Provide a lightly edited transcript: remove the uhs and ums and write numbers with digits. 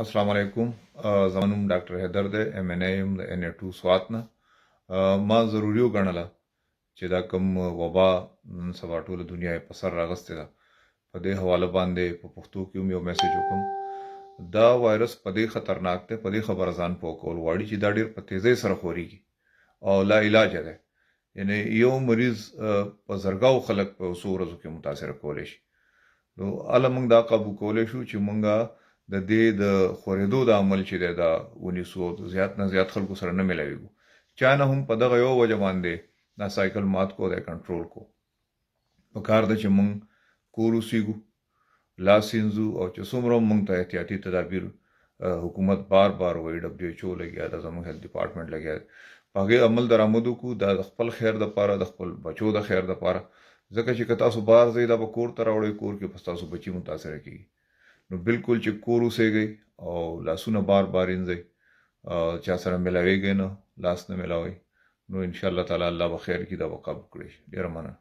अस्सलाम वालेकुम। زما نوم ډاکټر حیدر دی، MNA یم د NA2 سوات نه. ما ضروري وګڼله چې دا کوم وبا نن سبا ټوله دنیا یې په سر راغستې ده، په دې حواله باندې په پښتو کې هم یو میسج وکړم. دا وایرس په دې خطرناک دی، په دې خبره ځان پوه کول غواړي چې دا ډېر په تیزۍ سره خورېږي او لا علاجه دی. یعنې یو مریض په زرګاو خلک په څو ورځو کې متاثره کولی شي. نو هله موږ دا قابو کولی شو چې موږ د دې د خورېدو د عمل چې دی دا ونیسو، زیات نه زیات خلکو سره نه میلاویږو. چا نه هم په دغه یو وجه باندې دا سایکل مات کو دی کنټرول کو. په کار ده چې موږ کور اوسېږو، لاس وینځو او چې څومره موږ ته احتیاطي تدابیر حکومت بار بار وایي، WHO لګیا ده، زموږ هیلث ډپارټمنټ لګیا ده، په هغې عمل درآمد وکړو. دا د خپل خیر دپاره، د خپل بچو د خیر دپاره، ځکه چې که تاسو بار ځئ دا به کور ته راوړئ، کور کې به ستاسو بچي متاثره کېږي. نو بالکل چې کور اوسېږئ او لاسونه بار بار وینځئ، چا سره میلاویږئ نه، لاس نه میلاوئ، نو انشاءالله تعالی الله به خیر کړي، دا به قابو کړی شي. ډېره مننه.